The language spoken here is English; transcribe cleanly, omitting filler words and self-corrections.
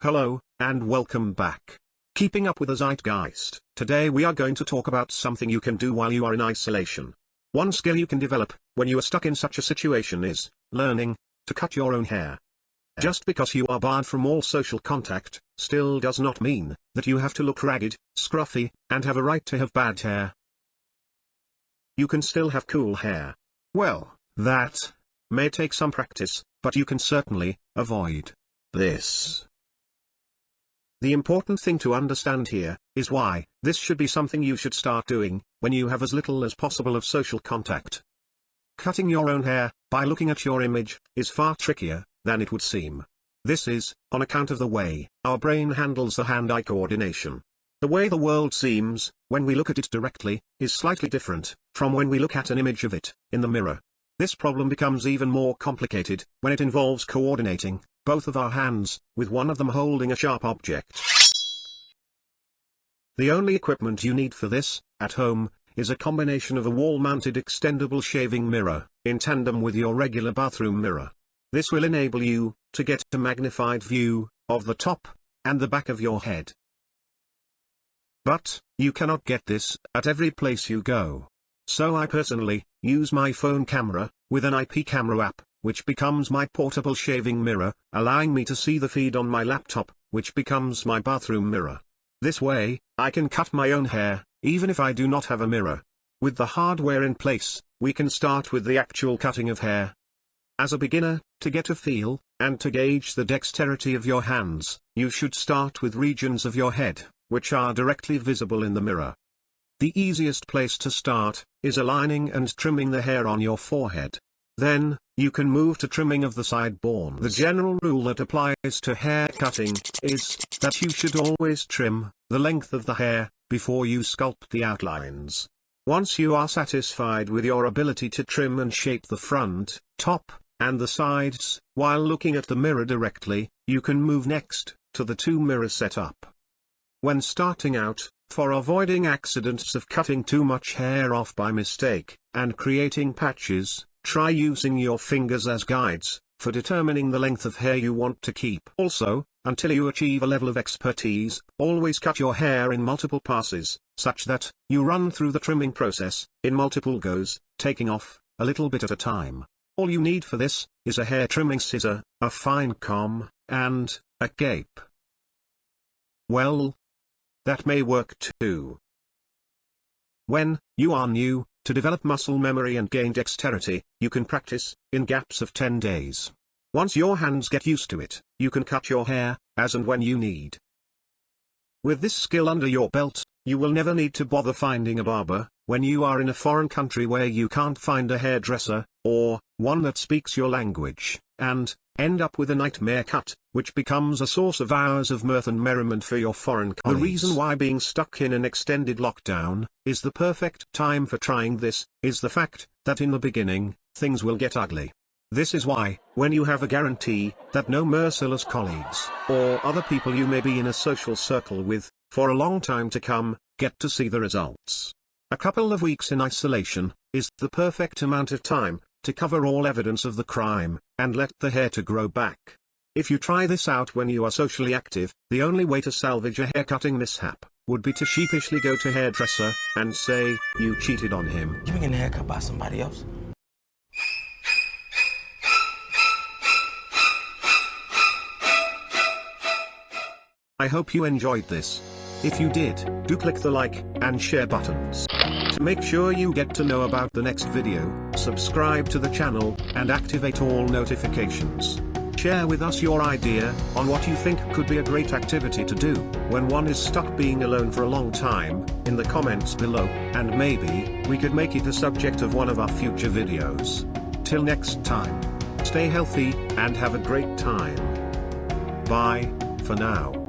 Hello, and welcome back. Keeping up with the zeitgeist, today we are going to talk about something you can do while you are in isolation. One skill you can develop, when you are stuck in such a situation is, learning to cut your own hair. Just because you are barred from all social contact, still does not mean that you have to look ragged, scruffy, and have a right to have bad hair. You can still have cool hair. Well, that may take some practice, but you can certainly avoid this. The important thing to understand here is why this should be something you should start doing when you have as little as possible of social contact. Cutting your own hair, by looking at your image, is far trickier than it would seem. This is on account of the way our brain handles the hand-eye coordination. The way the world seems, when we look at it directly, is slightly different from when we look at an image of it in the mirror. This problem becomes even more complicated when it involves coordinating both of our hands, with one of them holding a sharp object. The only equipment you need for this, at home, is a combination of a wall-mounted extendable shaving mirror, in tandem with your regular bathroom mirror. This will enable you to get a magnified view of the top and the back of your head. But you cannot get this at every place you go. So I personally use my phone camera with an IP camera app, which becomes my portable shaving mirror, allowing me to see the feed on my laptop, which becomes my bathroom mirror. This way, I can cut my own hair, even if I do not have a mirror. With the hardware in place, we can start with the actual cutting of hair. As a beginner, to get a feel, and to gauge the dexterity of your hands, you should start with regions of your head, which are directly visible in the mirror. The easiest place to start is aligning and trimming the hair on your forehead. Then, you can move to trimming of the sideburns. The general rule that applies to hair cutting is that you should always trim the length of the hair before you sculpt the outlines. Once you are satisfied with your ability to trim and shape the front, top, and the sides, while looking at the mirror directly, you can move next to the two-mirror setup. When starting out, for avoiding accidents of cutting too much hair off by mistake, and creating patches, try using your fingers as guides for determining the length of hair you want to keep. Also, until you achieve a level of expertise, always cut your hair in multiple passes, such that you run through the trimming process in multiple goes, taking off a little bit at a time. All you need for this is a hair trimming scissor, a fine comb, and a cape. Well, that may work too. When you are new to develop muscle memory and gain dexterity, you can practice in gaps of 10 days. Once your hands get used to it, you can cut your hair as and when you need. With this skill under your belt, you will never need to bother finding a barber when you are in a foreign country where you can't find a hairdresser, or one that speaks your language, and end up with a nightmare cut, which becomes a source of hours of mirth and merriment for your foreign colleagues. The reason why being stuck in an extended lockdown is the perfect time for trying this, is the fact that in the beginning, things will get ugly. This is why, when you have a guarantee that no merciless colleagues, or other people you may be in a social circle with, for a long time to come, get to see the results. A couple of weeks in isolation is the perfect amount of time to cover all evidence of the crime, and let the hair to grow back. If you try this out when you are socially active, the only way to salvage a haircutting mishap would be to sheepishly go to hairdresser and say you cheated on him. You been getting a haircut by somebody else? I hope you enjoyed this. If you did, do click the like and share buttons. To make sure you get to know about the next video, subscribe to the channel, and activate all notifications. Share with us your idea on what you think could be a great activity to do when one is stuck being alone for a long time, in the comments below, and maybe we could make it a subject of one of our future videos. Till next time, stay healthy and have a great time. Bye, for now.